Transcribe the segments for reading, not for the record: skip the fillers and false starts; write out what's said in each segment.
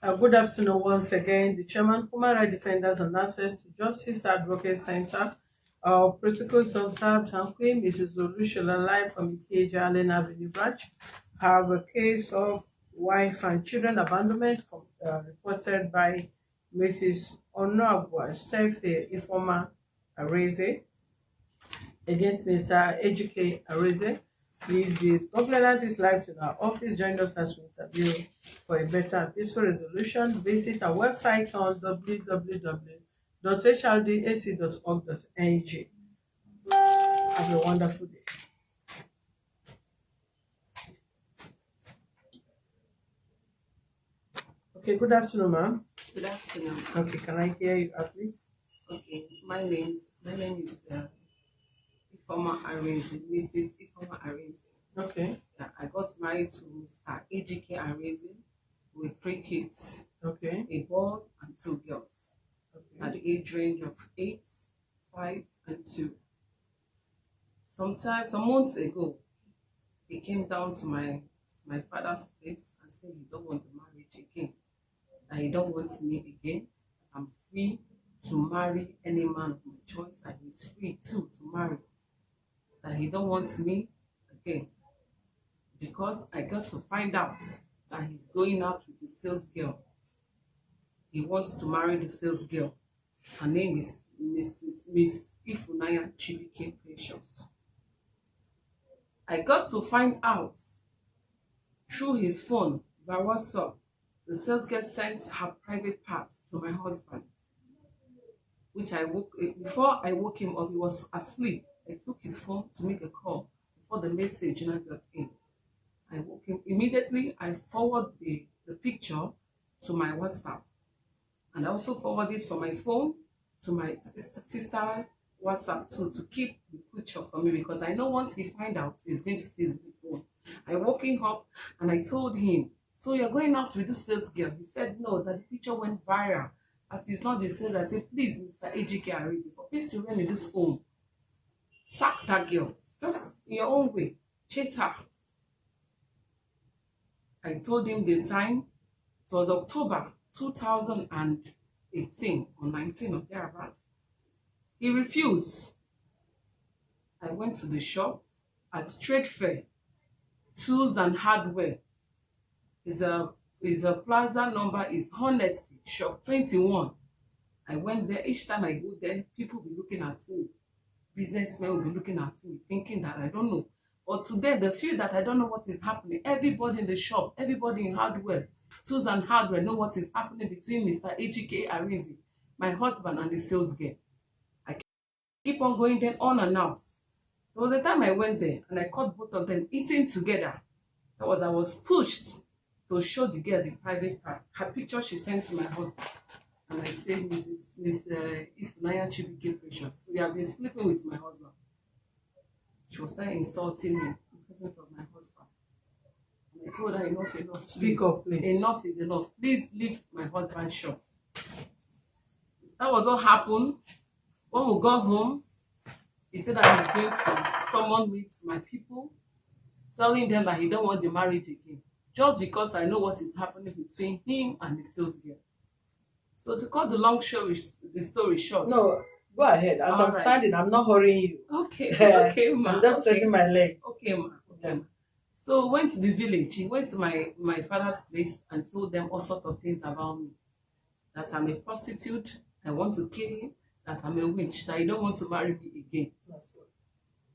Good afternoon once again. The Chairman, Human Rights Defenders and Access to Justice Advocate Center, Protocols Observed, and Queen Mrs. Olushola live from Ejike Arin Avenue branch, have a case of wife and children abandonment reported by Mrs. Onoagwa Stephny Ifeoma Arinze against Mr. Ejike Arin. Please, the complainant is live to our office. Join us as we interview for a better and peaceful resolution. Visit our website on www.hrdac.org.ng. Have a wonderful day. Okay, good afternoon, ma'am. Good afternoon. Okay, can I hear you, please? Okay, my name is Ifeoma Arinze, Mrs. Ifeoma Arinze. Okay. I got married to Mr. Ejike Arin with 3 kids. Okay. A boy and 2 girls. Okay. At the age range of 8, 5, and 2. Some months ago, he came down to my father's place and said he don't want the marriage again. That he don't want me again. I'm free to marry any man of my choice, that he's free too to marry, that he don't want me again, because I got to find out that he's going out with a sales girl. He wants to marry the sales girl. Her name is Miss Ifunanya Chibike Precious. I got to find out through his phone via WhatsApp. The sales girl sent her private part to my husband, which before I woke him up, he was asleep. I took his phone to make a call before the message got in. I woke him immediately. I forward the picture to my WhatsApp, and I also forward it from my phone to my sister WhatsApp too, to keep the picture for me, because I know once he find out, he's going to see his phone. I woke him up and I told him, so you're going out with this sales girl? He said no, that the picture went viral. That is not the sales. I said, please, Mr. Ejike Arin, for peace to reign in this home, sack that girl. Just in your own way. Chase her. I told him the time. It was October 2018 or 19 or thereabouts. He refused. I went to the shop at Trade Fair, Tools and Hardware. His plaza number is Honesty, shop 21. I went there. Each time I go there, people be looking at me. Businessmen will be looking at me, thinking that I don't know. But today, they feel that I don't know what is happening. Everybody in the shop, everybody in hardware, Tools and Hardware, know what is happening between Mr. Ejike Arin, my husband, and the sales girl. I keep on going there unannounced. There was a time I went there and I caught both of them eating together. I was pushed to show the girl the private part. Her picture she sent to my husband. And I said, Miss Ifunanya Chibike Precious, we have been sleeping with my husband. She was starting insulting me in presence of my husband. And I told her, enough. Speak up, please. Enough is enough. Please leave my husband's shop. That was what happened. When we got home, he said that he's going to summon me to my people, telling them that he don't want the marriage again, just because I know what is happening between him and the sales girl. So to cut the the story short. No, go ahead. As I'm standing, I'm not hurrying you. Okay, okay, ma. I'm just stretching my leg. Okay, ma. Okay, ma. So went to the village. He went to my father's place and told them all sorts of things about me. That I'm a prostitute, I want to kill him, that I'm a witch, that he don't want to marry me again.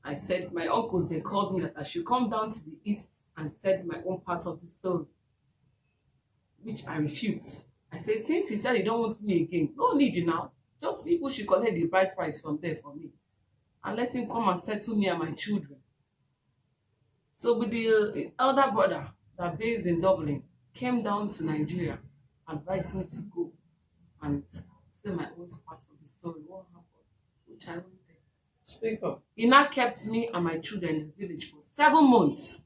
I said, my uncles, they called me that I should come down to the east and said my own part of the story, which I refused. I said, since he said he don't want me again, no need now. Just people should collect the bride price from there for me and let him come and settle me and my children. So with the elder brother that based in Dublin came down to Nigeria, advised me to go and say my own part of the story, what happened, which I went there. Speak up. He now kept me and my children in the village for 7 months.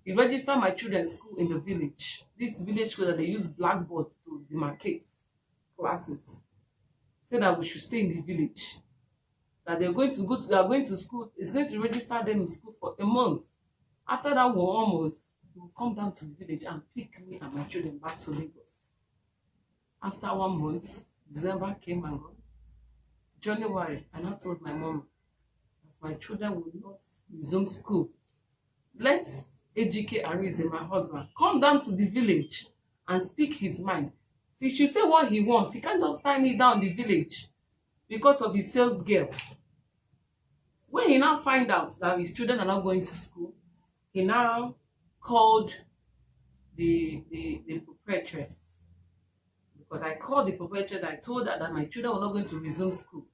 He registered my children's school in the village. This village school that they use blackboard to demarcate classes. Said that we should stay in the village. That they are going to school. It's going to register them in school for a month. After that 1 month, he will come down to the village and pick me and my children back to Lagos. After 1 month, December came and gone. January, I now told my mom that my children will not resume school. Let Ejike Arin, my husband, come down to the village and speak his mind. He should say what he wants. He can't just tie me down the village because of his sales girl. When he now find out that his children are not going to school, he now called the proprietress. Because I called the proprietress, I told her that my children were not going to resume school.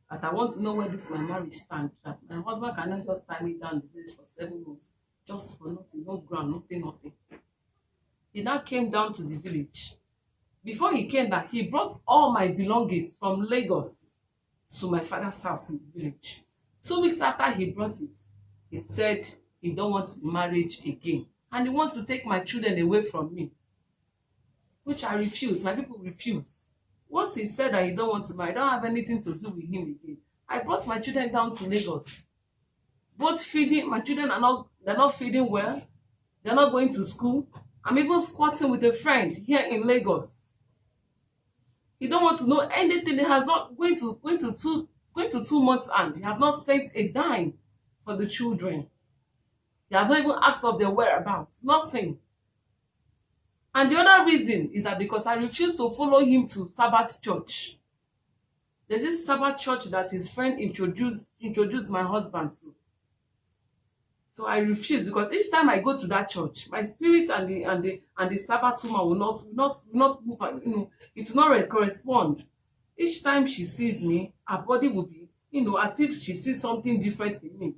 That I want to know where this my marriage stands. That my husband cannot just tie me down the village for 7 months. Just for nothing, no ground, nothing. He now came down to the village. Before he came back, he brought all my belongings from Lagos to my father's house in the village. 2 weeks after he brought it, he said he don't want the marriage again. And he wants to take my children away from me. Which I refuse. My people refuse. Once he said that he don't want to marry, I don't have anything to do with him again. I brought my children down to Lagos. Both feeding, my children they're not feeding well. They're not going to school. I'm even squatting with a friend here in Lagos. He don't want to know anything. He has not going to 2 months and he have not sent a dime for the children. They have not even asked of their whereabouts. Nothing. And the other reason is that because I refuse to follow him to Sabbath church. There's this Sabbath church that his friend introduced my husband to. So I refuse because each time I go to that church, my spirit and the Sabbath woman will not move. It will not correspond. Each time she sees me, her body will be, as if she sees something different in me.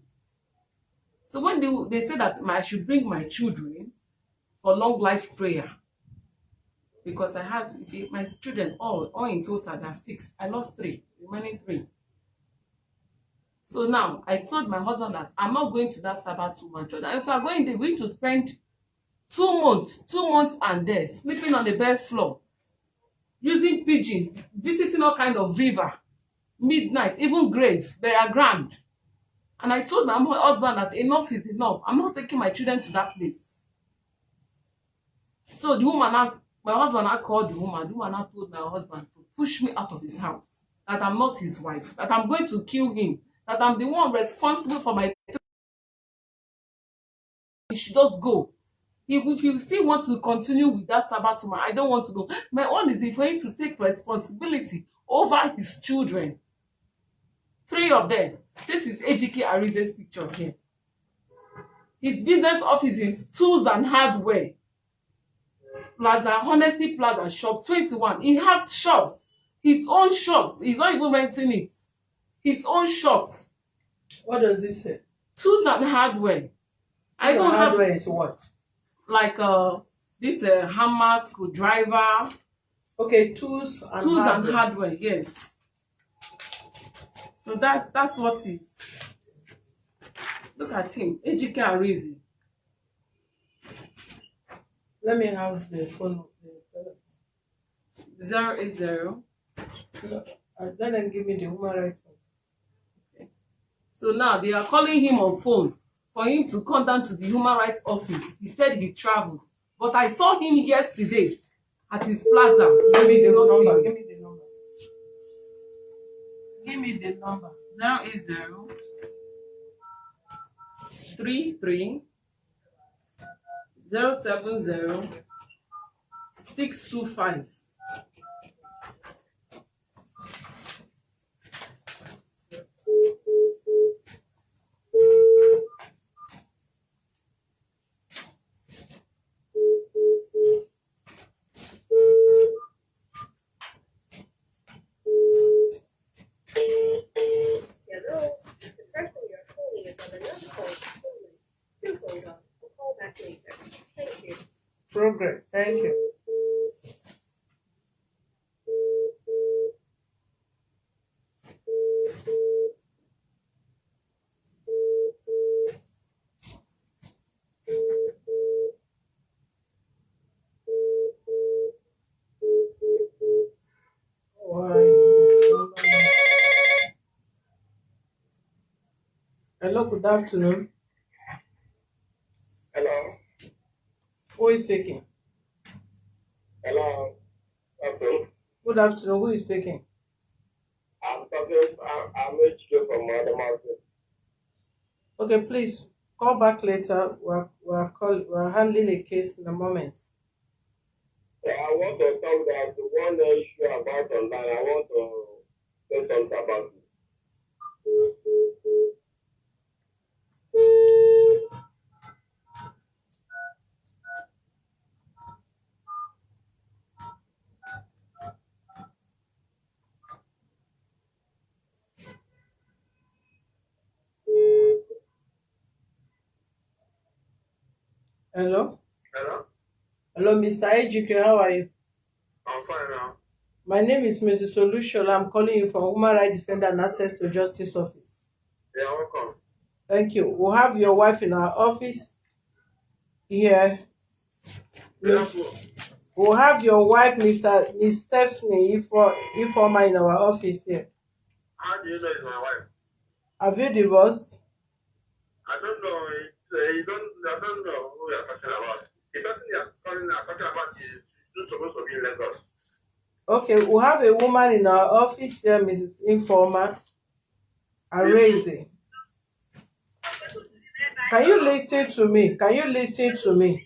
So when they say that I should bring my children for long life prayer, because I have my children all in total there are 6. I lost 3, remaining 3. So now I told my husband that I'm not going to that Sabbath woman church. And if I'm going there, we're going to spend 2 months and there, sleeping on the bed floor, using pigeon, visiting all kind of river, midnight, even grave, burial ground. And I told my husband that enough is enough. I'm not taking my children to that place. So the woman my husband now called the woman. The woman now told my husband to push me out of his house, that I'm not his wife, that I'm going to kill him, that I'm the one responsible for my. He should just go. If you still want to continue with that Sabbath woman, I don't want to go. My own is for him to take responsibility over his children. 3 of them. This is Ejike Arinze's picture here. His business office is Tools and Hardware. Plaza, Honesty Plaza, shop 21. He has shops. His own shops. He's not even renting it. His own shops. What does this say? Tools and Hardware. I don't have. Hardware is what? Like this hammer, screwdriver. Okay, tools and hardware. Yes. So that's what is. Look at him, Ejike Arin. Let me have the phone. 080. Let them give me the human rights. Okay. So now they are calling him on phone for him to come down to the human rights office. He said he traveled, but I saw him yesterday at his plaza. Give me the number. Give me the number. 080 33 070 625. Hello, the person you're calling is on another call. Do hold on. We'll call back later. Thank you. Progress. Thank you. Hello, good afternoon. Hello. is speaking? Hello. Okay. Good afternoon. Who is speaking? I'm talking. I'm Ejike from the mountain. Okay, please call back later. We're handling a case in a moment. Yeah, I want to talk that the one issue about online. I want to say something about it. Hello? Hello. Hello, Mr. Ejike. How are you? I'm fine now. My name is Mrs. Solushola. I'm calling you from Human Rights Defender and Access to Justice Office. Yeah, welcome. Thank you. We'll have your wife in our office here. Yeah, We'll have your wife, Miss Stephny, Ifeoma, in our office here. how do you know it's my wife? Have you divorced? I don't know. You don't. I don't know who you're talking about. The person you're talking about is not supposed to be in Lagos. Okay, we'll have a woman in our office here, Mrs. Ifeoma, Arinze. Can you listen to me? Can you listen to me?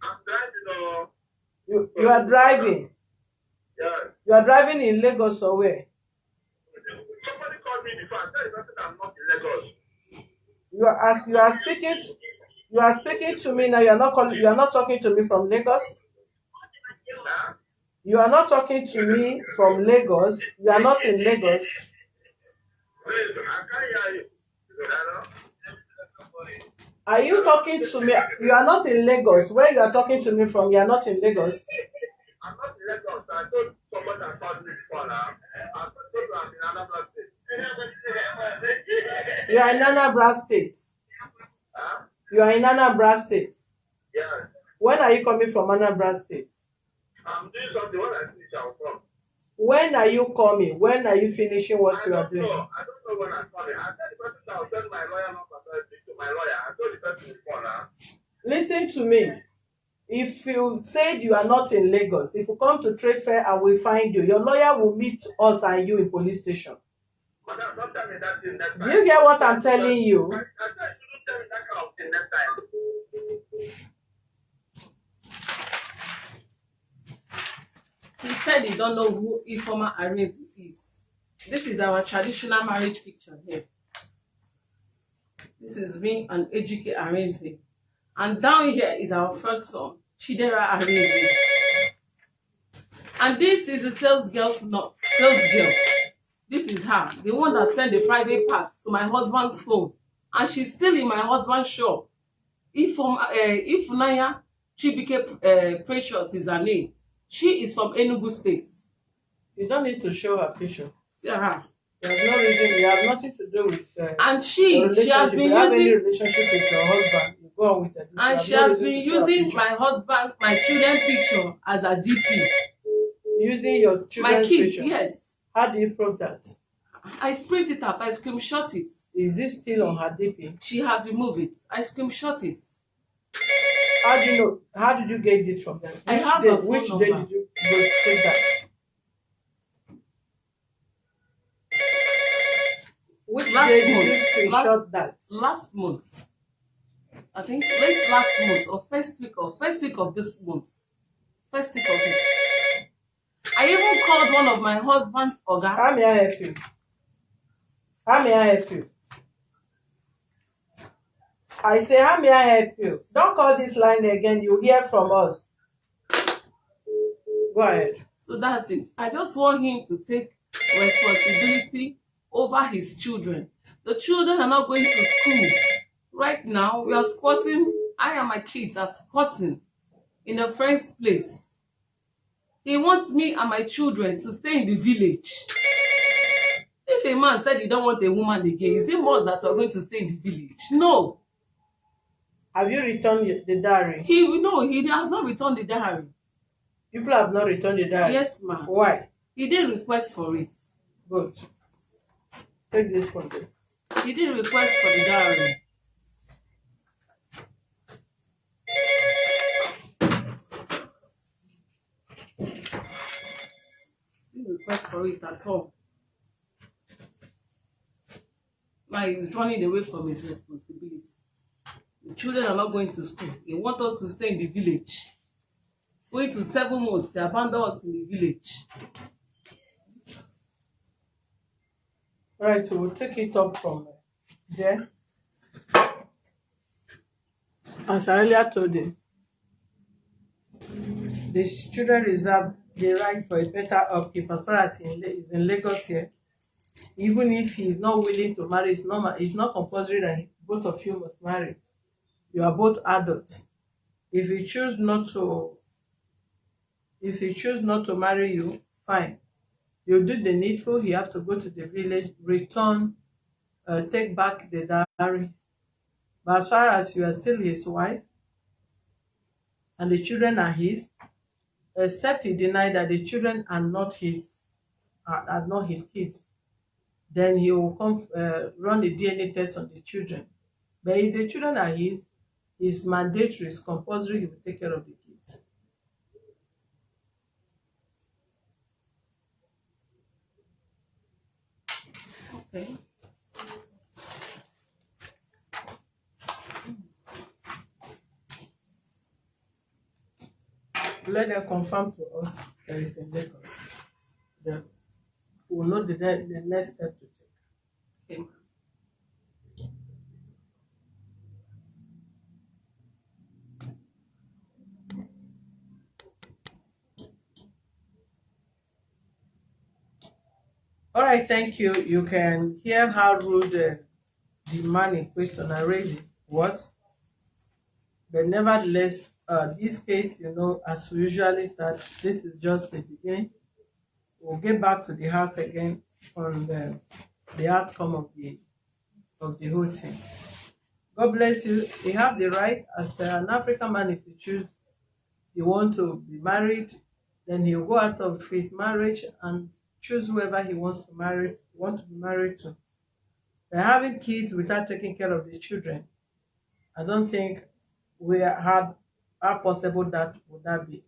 I'm driving. You are driving. Yeah. You are driving in Lagos or where? Somebody called me before. I said the person I'm not in Lagos. You are speaking to me now. You are not talking to me from Lagos. Huh? You are not talking to me from Lagos. You are not in Lagos. Please, I can't hear you. Hello? Are you talking to me? You are not in Lagos. Where you are talking to me from, you are not in Lagos. I'm not in Lagos. I told someone that called me before now. I told you I'm in another state. You are in Anambra State. Huh? You are in Anambra State. Yeah. When are you coming from Anambra State? I'm doing something. When I finish, I'll come. When are you coming? When are you finishing what you are doing? I don't know when I'm coming. I told the person that I'll send my lawyer number to speak to my lawyer. I told the person before now. Listen to me. If you said you are not in Lagos, if you come to trade fair, I will find you. Your lawyer will meet us and you in police station. Madam, don't tell me that thing next time. Do you get what I'm telling you? I said you don't tell me that kind of thing next time. He said he don't know who Ifeoma Arinze is. This is our traditional marriage picture here. This is me and Ejike Arin. And down here is our first son, Chidera Arinze. And this is the sales girl. This is her, the one that sent the private parts to my husband's phone. And she's still in my husband's shop. Ifunanya Chibike Precious is her name. She is from Enugu State. You don't need to show her picture. See her. There's no reason. You have nothing to do with. And she has been you have any using. relationship with your husband, you go on with it. And she has been using my husband, my children picture as a DP. Using your children's My kids, picture. yes. How do you prove that? I print it out. I screenshot it. Is it still on her DP? She has removed it. I screenshot it. How do you know? How did you get this from them? I have a phone which number. day did you go take that? Which Last day did month. you screenshot that? Last month. I think late last month or first week of this month. First week of it. I even called one of my husband's oga. How may I help you? How may I help you? I say, how may I help you? Don't call this line again. You hear from us. Go ahead. So that's it. I just want him to take responsibility over his children. The children are not going to school. Right now, we are squatting. I and my kids are squatting in a friend's place. He wants me and my children to stay in the village. If a man said he don't want a woman again, is it more that we're going to stay in the village? No. Have you returned the diary? He has not returned the diary. People have not returned the diary? Yes, ma'am. Why? He didn't request for it. Good. Take this from there. He didn't request for the diary. request for it at all. Now he's running away from his responsibility. The children are not going to school. They want us to stay in the village. Going to 7 months, they abandon us in the village. All right, so we'll take it up from there. As I earlier told you, the children reserve the right for a better upkeep as far as he is in Lagos here. Even if he is not willing to marry, it's not compulsory that both of you must marry. You are both adults. If he choose not to marry you, fine. You do the needful. He have to go to the village, return, take back the dowry. But as far as you are still his wife and the children are his, except he denied that the children are not his kids, then he will come run a DNA test on the children. But if the children are his, it's mandatory, it's compulsory, he will take care of the kids. Okay. Let them confirm to us there is a Lagos. Then we will know the next step to take. Okay. All right, thank you. You can hear how rude the man in question, Arinze, was. But nevertheless, this case, as we usually start, this is just the beginning. We'll get back to the house again on the outcome of the whole thing. God bless you. You have the right, as an African man, if you choose, you want to be married, then he'll go out of his marriage and choose whoever he wants to be married to. But having kids without taking care of the children, I don't think how possible that would that be.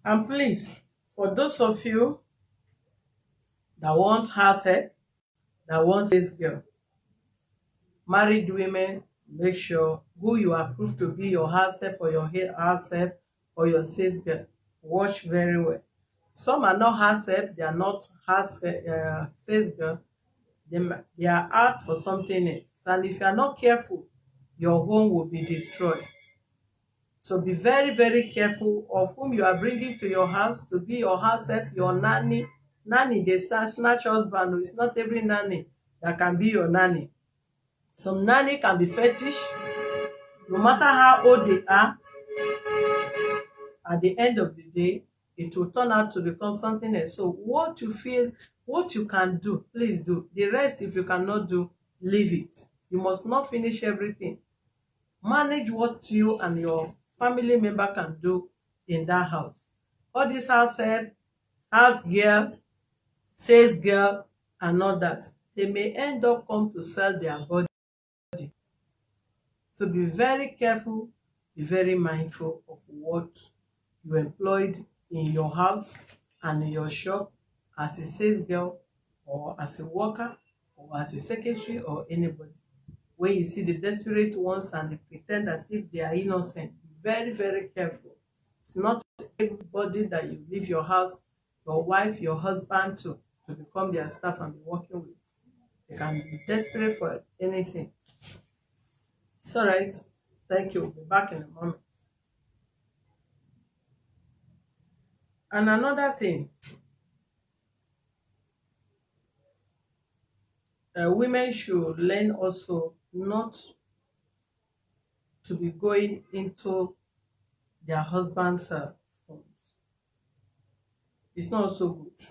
And please, for those of you that want house help, that want this girl, married women, make sure who you approve to be your house help or your house help or your sales girl. Watch very well. Some are not house help, they are not sales girl. They are out for something else. And if you are not careful, your home will be destroyed. So be very, very careful of whom you are bringing to your house to be your house help, your nanny. Nanny, they start snatch husband. It's not every nanny that can be your nanny. Some nanny can be fetish. No matter how old they are, at the end of the day, it will turn out to become something else. So what you feel, what you can do, please do. The rest, if you cannot do, leave it. You must not finish everything. Manage what you and your family member can do in that house. All this house help, house girl, sales girl, and all that, they may end up come to sell their body. So be very careful, be very mindful of what you employed in your house and in your shop as a sales girl or as a worker or as a secretary or anybody. When you see the desperate ones and they pretend as if they are innocent, be very, very careful. It's not everybody that you leave your house, your wife, your husband to become their staff and be working with. They can be desperate for anything. It's all right. Thank you. We'll be back in a moment. And another thing, women should learn also not to be going into their husband's phones. It's not so good.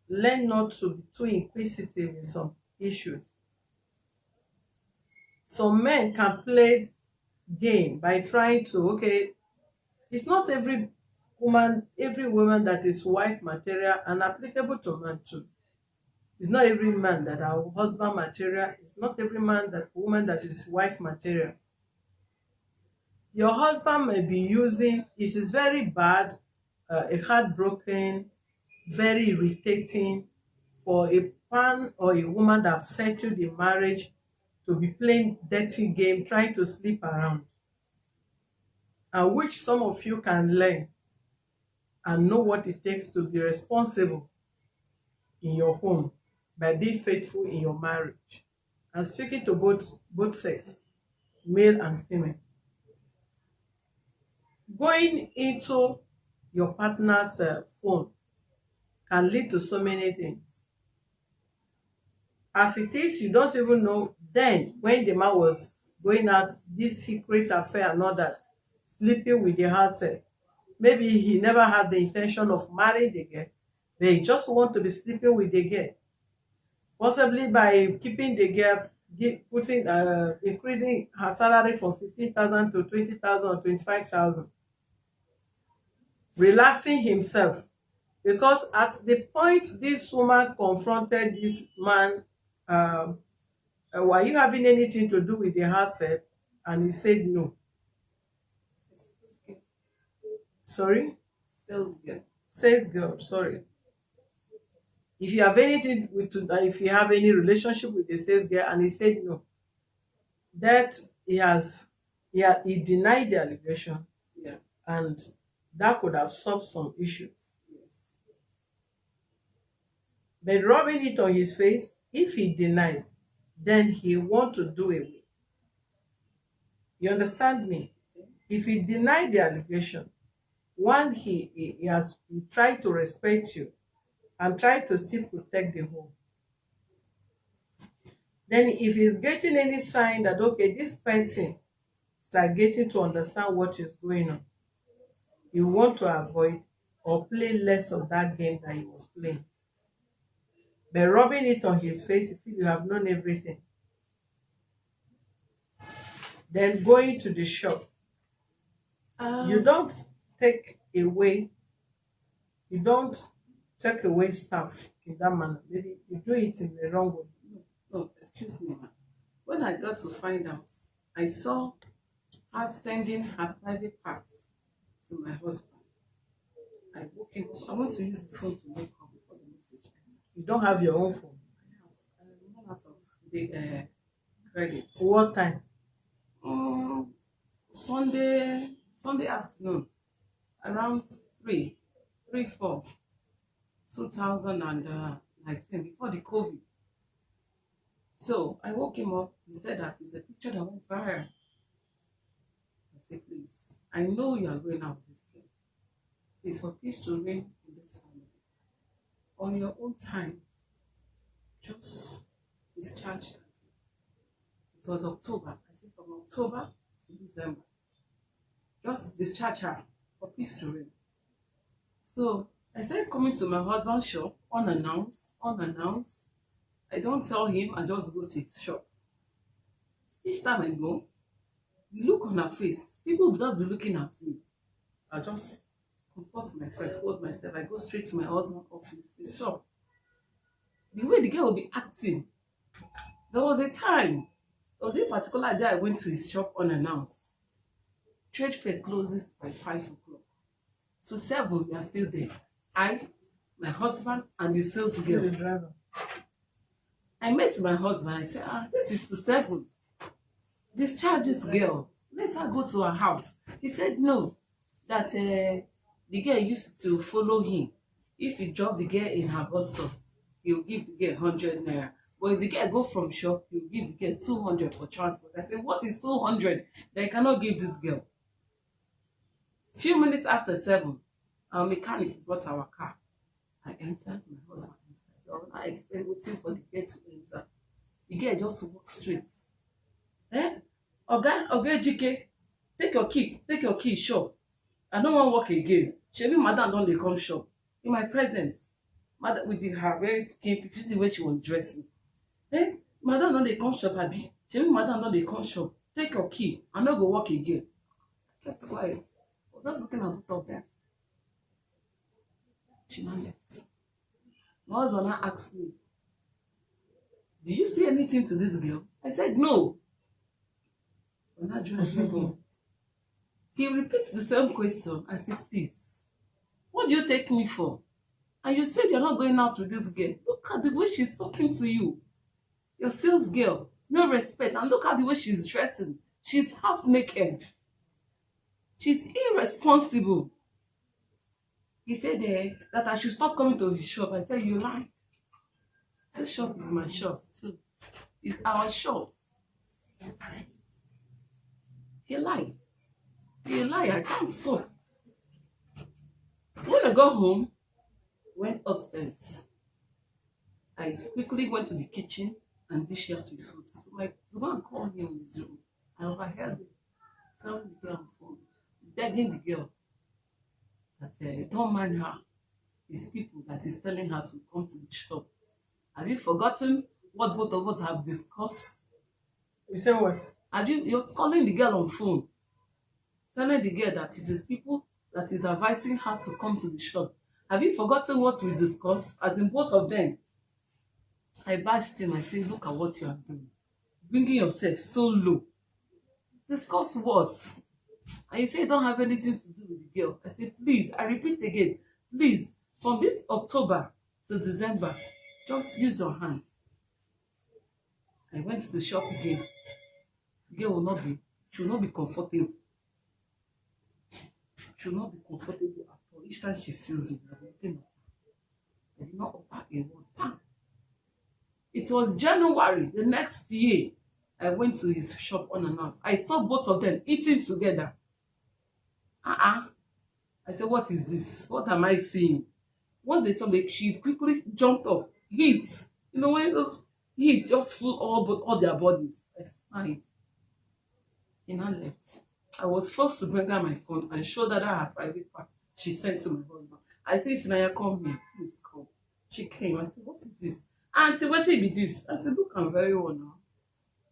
Learn not to be too inquisitive in some issues. Some men can play game by trying to, okay, it's not every woman that is wife material and applicable to man too. It's not every man that are husband material. It's not every woman that is wife material. Your husband may be using, it is very bad, a heartbroken, very irritating for a man or a woman that have settled in marriage to be playing dirty game, trying to sleep around, and which some of you can learn and know what it takes to be responsible in your home by being faithful in your marriage. And speaking to both sex, male and female. Going into your partner's phone can lead to so many things. As it is, you don't even know then when the man was going out, this secret affair and all that, sleeping with the herself. Maybe he never had the intention of marrying the girl, but he just want to be sleeping with the girl. Possibly by keeping the girl, increasing her salary from 15,000 to 20,000 or 25,000. Relaxing himself. Because at the point this woman confronted this man, were you having anything to do with the herself? And he said no. Sorry? Sales girl. Sales girl, sorry. If you have anything if you have any relationship with the sales girl and he said no, that he denied the allegation. Yeah. And that could have solved some issues. Yes. But rubbing it on his face, if he denies, then he want to do away. You understand me? If he denied the allegation, one, he tried to respect you and try to still protect the home. Then if he's getting any sign that, okay, this person start getting to understand what is going on, you want to avoid or play less of that game that he was playing. But rubbing it on his face, you feel you have known everything. Then going to the shop. You don't take away stuff in that manner. Maybe you do it in the wrong way. No, excuse me, ma'am. When I got to find out, I saw her sending her private parts to my husband. I woke him up. I want to use his phone to wake up before the message. You don't have your own phone. I have run out of the credit. What time? Sunday afternoon, around 4, 2019, before the COVID. So I woke him up. He said that it's a picture that went viral. I said, please, I know you are going out with this girl. Please, for peace to reign in this family. On your own time, just discharge that girl. It was October. I said from October to December. Just discharge her for peace to reign. So I started coming to my husband's shop unannounced. I don't tell him, I just go to his shop. Each time I go, the look on her face, people will just be looking at me. I just comfort myself, hold myself. I go straight to my husband's office, his shop. The way the girl will be acting, there was a particular day I went to his shop unannounced. Trade fair closes by 5 o'clock. So 7, we are still there. I, my husband, and the sales girl. The driver. I met my husband. I said, this is to 7. Discharge this girl. Let her go to her house. He said no, that the girl used to follow him. If he dropped the girl in her bus stop, he'll give the girl 100 naira. But if the girl go from shop, he'll give the girl 200 for transport. I said, what is 200 that I cannot give this girl? Few minutes after 7, our mechanic brought our car. I entered, my husband entered. I expect waiting for the girl to enter. The girl just walked straight. Oga Ejike, take your key, shop. I don't want work again. Shebi madam don dey come shop in my presence. Madam with her very skin, if you see where she was dressing. Madam don dey come shop abi. Shebi madam don dey come shop. Take your key. I no go work again. I kept quiet. I was just looking at both of them. She now left. My husband now asked me, "Do you say anything to this girl?" I said no. When I drive home, he repeats the same question. I said, "Please, what do you take me for? And you said you're not going out with this girl. Look at the way she's talking to you. Your sales girl, no respect. And look at the way she's dressing. She's half naked. She's irresponsible." He said that I should stop coming to his shop. I said, "You lied. This shop is my shop too. It's our shop." He lied. He lied. I can't stop. When I got home, went upstairs. I quickly went to the kitchen and dished out his food. So go and call him in his room. I overheard him telling the girl on the phone, begging the girl that don't mind her. It's people that is telling her to come to the shop. Have you forgotten what both of us have discussed? You say what? You're calling the girl on phone, telling the girl that it is people that is advising her to come to the shop. Have you forgotten what we discussed? As in both of them. I bashed him. I said, "Look at what you are doing. Bringing yourself so low. Discuss what?" And you say you don't have anything to do with the girl. I said, "Please, I repeat again, please, from this October to December, just use your hands." I went to the shop again. The girl she will not be comfortable. She will not be comfortable at all. Each time she sees me, I'm looking at her. I did not utter a word. Bam. It was January the next year. I went to his shop unannounced. I saw both of them eating together. I said, "What is this? What am I seeing?" Once they saw me, she quickly jumped off. Heat. You know, when those heat just full all their bodies. I smiled. He now left. I was forced to bring her my phone and show that her private part she sent to my husband. I said, "Ifeoma, come here. Please come." She came. I said, "What is this? Auntie, what will be this?" I said, "Look, I'm very well now.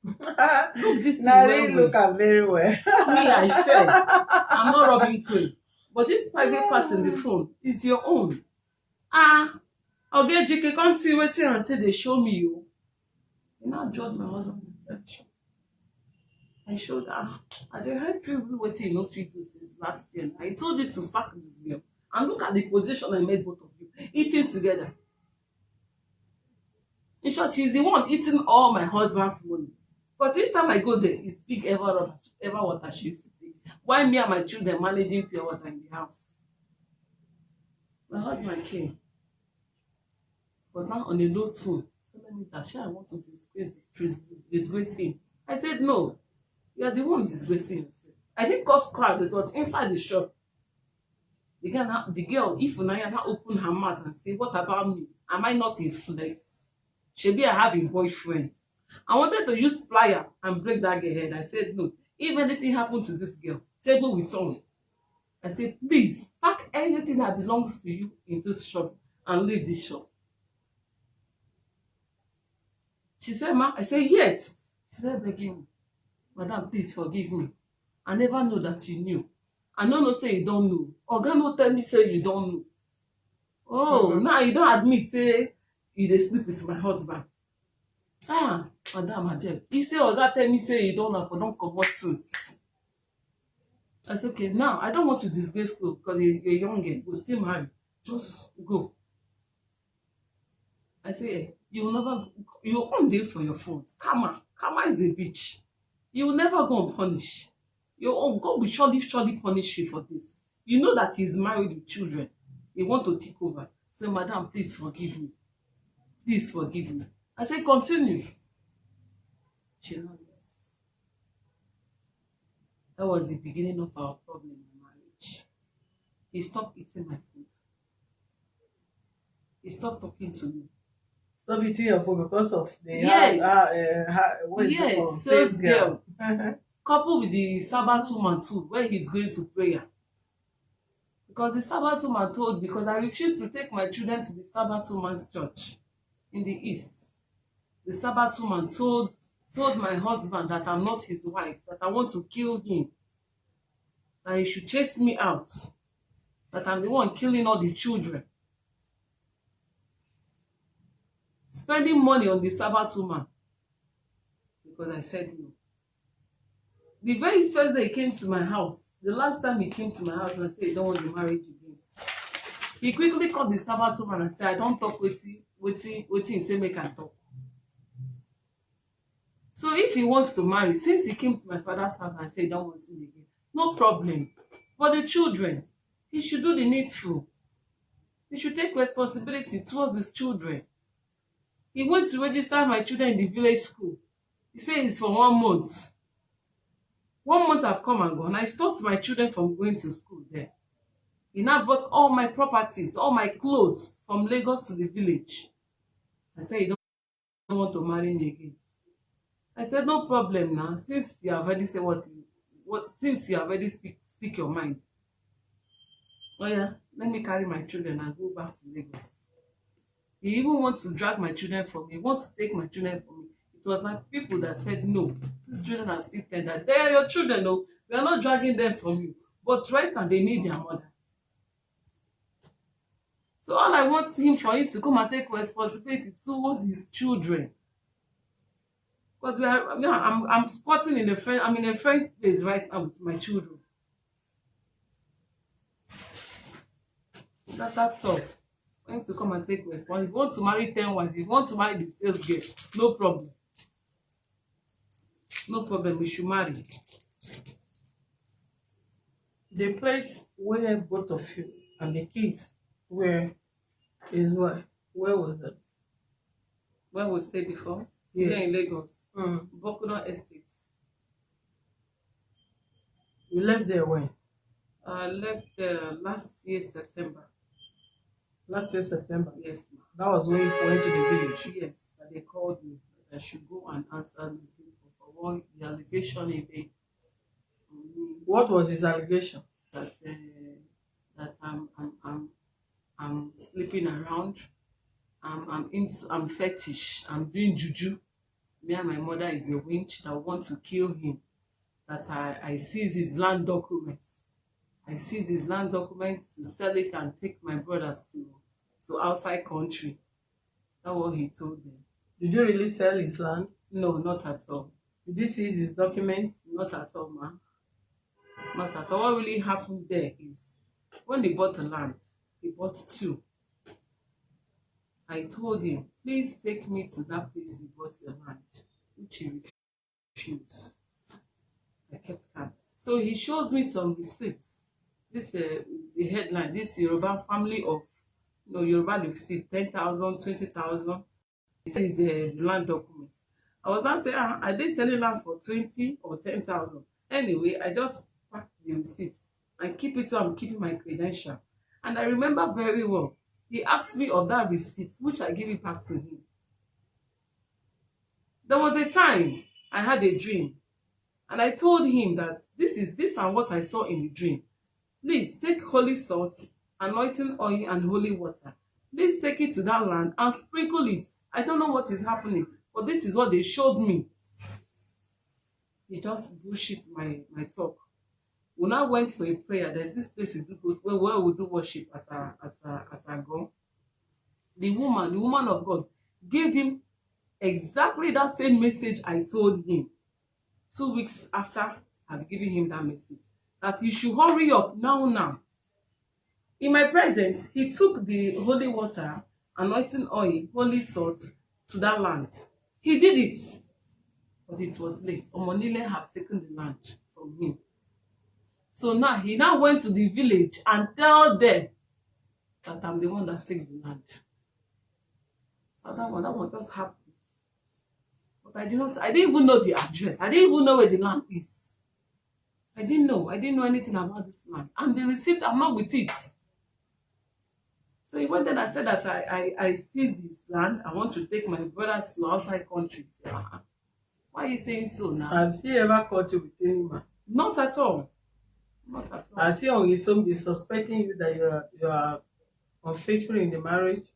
Look this thing Now well, you look at very well. Me, I said, I'm not rubbing cream. But this private part in the phone is your own. Okay, Ejike, come see wetin until they show me you." You now judge my husband's attention. I showed her. I dey help you do wetin you no fit do since last year. I told you to sack this girl. And look at the position I made both of you eating together. In short, she's the one eating all my husband's money. But each time I go there, it's big ever water she used to take. Why me and my children managing pure water in the house? My husband came. Was now on a low tone, telling me that I want to disgrace him. I said, "No, you are the one disgracing yourself." I didn't cause crowd. It was inside the shop. The girl, Ifeoma, now opened her mouth and said, "What about me? Am I not a flex? Shebi I have a boyfriend." I wanted to use plier and break that girl head. I said, "No. If anything happened to this girl, table with on." I said, "Please, pack anything that belongs to you in this shop and leave this shop." She said, "Ma," I said, "Yes." She said, begging me, "Madam, please forgive me. I never know that you knew. I no know say you don't know. Oga no tell me say you don't know. Oh, now you don't admit say you dey sleep with my husband. Madam, abeg. You say Oga tell me say you don't know, for don comot since." I said, "Okay, now I don't want to disgrace you because you're young girl. We'll still marry. Just go." I say, "You will never, you will come there for your fault. Karma is a bitch. You will never go unpunished. Your own God will surely punish you for this. You know that he's married with children. You want to take over. Say, Madam, please forgive me. Please forgive me." I say, "Continue." She now left. That was the beginning of our problem in marriage. He stopped eating my food. He stopped talking to me. Stop eating your food because of the Yes. Yes, sales girl. Coupled with the Sabbath woman too, where he's going to prayer. Because the Sabbath woman told, because I refused to take my children to the Sabbath woman's church in the East. The Sabbath woman told my husband that I'm not his wife, that I want to kill him, that he should chase me out, that I'm the one killing all the children. Spending money on the Sabbath woman because I said no. The very first day he came to my house, the last time he came to my house and I said, he don't want the marriage again. He quickly called the Sabbath woman and said, I don't talk waiting, say make I talk. So if he wants to marry, since he came to my father's house and said he don't want him again, no problem. For the children, he should do the needful. He should take responsibility towards his children. He went to register my children in the village school. He said it's for 1 month. 1 month have come and gone. I stopped my children from going to school there. He now bought all my properties, all my clothes from Lagos to the village. I said, you don't want to marry me again. I said, no problem now. Since you have already said since you have already speak your mind. Oh yeah, let me carry my children and go back to Lagos. He even wants to drag my children from me. He wants to take my children from me. It was my people that said, no, these children are still tender. They are your children, no. We are not dragging them from you. But right now, they need their mother. So all I want him for is to come and take responsibility towards his children. Because I'm squatting in I'm in a friend's place right now with my children. That's all. I want to come and take responsibility. If you want to marry 10 wives, if you want to marry the sales girl, no problem. No problem, we should marry. The place where both of you and the kids were is where? Where was that? Where we stayed before? Yes. Here in Lagos. Mm. Bokuno Estates. You left there when? I left there last year, September. Last year, September? Yes, ma'am. That was when you went to the village? Yes, that they called me that I should go and answer the people for what the allegation he made. What was his allegation? That I'm sleeping around. I'm fetish. I'm doing juju. Me and my mother is a winch that want to kill him. That I seize his land documents. I seize his land documents to sell it and take my brothers to outside country. That's what he told them. Did you really sell his land? No, not at all. Did you seize his documents? Not at all, man. Not at all. What really happened there is when he bought the land, he bought 2. I told him, please take me to that place you bought your land, which he refused. I kept calm. So he showed me some receipts. This the headline, this Yoruba family of Yoruba receipt, 10,000, 20,000. He said it's the land document. I was not saying, are they selling land for 20 or 10,000? Anyway, I just packed the receipt and keep it so I'm keeping my credential. And I remember very well, he asked me of that receipt, which I gave it back to him. There was a time I had a dream, and I told him that this and what I saw in the dream. Please take holy salt, anointing oil, and holy water. Please take it to that land and sprinkle it. I don't know what is happening, but this is what they showed me. He just bullshit my talk. We now went for a prayer. There's this place we do where we do worship at our God. The woman of God, gave him exactly that same message I told him 2 weeks after I'd given him that message. That he should hurry up now. In my presence, he took the holy water, anointing oil, holy salt to that land. He did it, but it was late. Omonile had taken the land from him. So now he went to the village and tell them that I'm the one that take the land. So that one just happened. But I didn't even know the address. I didn't even know where the land is. I didn't know anything about this land. And the receipt, I'm not with it. So he went and I said that I seized his land. I want to take my brothers to outside country. He said, why are you saying so now? Has he ever caught you with any man? Not at all. Not at all. Has he on his own be suspecting you that you are unfaithful in the marriage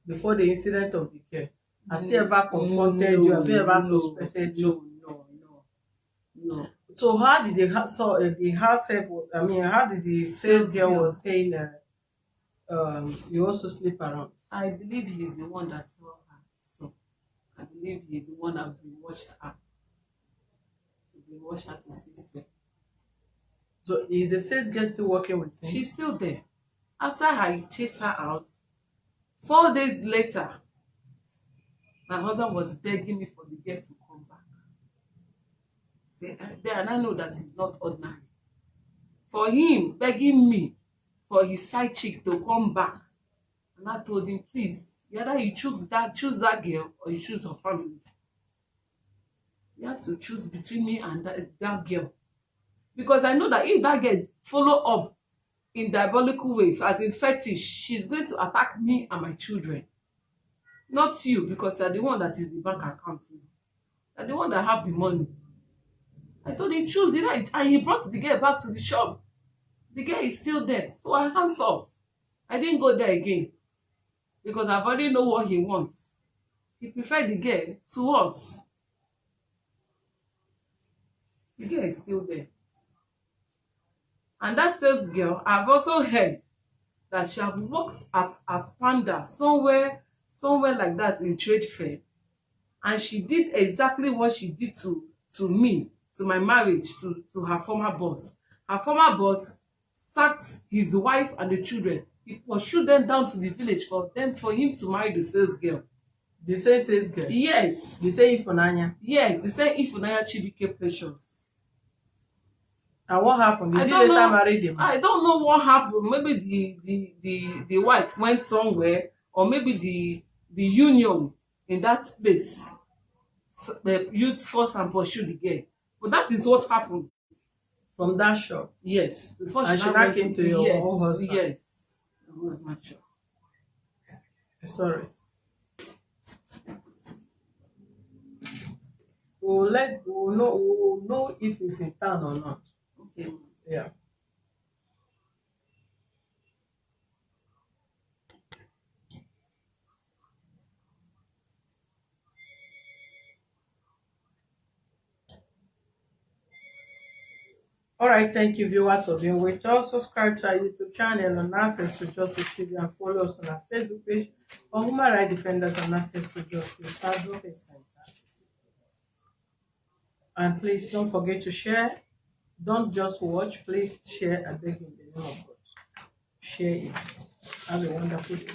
before the incident of the girl? Has he ever confronted you? Have you ever suspected you? No. So how did the house help? I mean, how did the sales girl was saying you also sleep around? I believe he's the one that saw her. So I believe he's the one that brainwashed her. To brainwash her to say so. So is the sales girl still working with him? She's still there. After I chased her out, 4 days later, my husband was begging me for the girl to come back. Say, and I know that it's not ordinary. For him begging me for his side chick to come back, and I told him, please, either you choose that girl or you choose her family. You have to choose between me and that girl. Because I know that if that girl follow up in diabolical way, as in fetish, she's going to attack me and my children. Not you, because you're the one that is the bank account. You're the one that have the money. I told him, choose the right. And he brought the girl back to the shop. The girl is still there. So I hands off. I didn't go there again. Because I've already know what he wants. He preferred the girl to us. The girl is still there. And that sales girl, I've also heard that she have worked as panda somewhere like that in trade fair. And she did exactly what she did to me, to my marriage, to her former boss. Her former boss sacked his wife and the children. He pursued them down to the village for him to marry the sales girl. The sales girl? Yes. The same Ifeoma? Yes, the same Ifeoma Chibike Precious. And what happened? Did you later marry them? I don't know what happened. Maybe the wife went somewhere, or maybe the union in that place the used force and pursued the girl. But that is what happened. From that shop? Yes. Before and she now came to your own husband? Yes. It was my shop. Sorry. We'll know if it's in town or not. Okay. Yeah. All right, thank you, viewers, for being with us. Subscribe to our YouTube channel on Access to Justice TV and follow us on our Facebook page on Human Rights Defenders on Access to Justice Advocate Center. And please don't forget to share. Don't just watch. Please share. I beg you in the name of God. Share it. Have a wonderful day.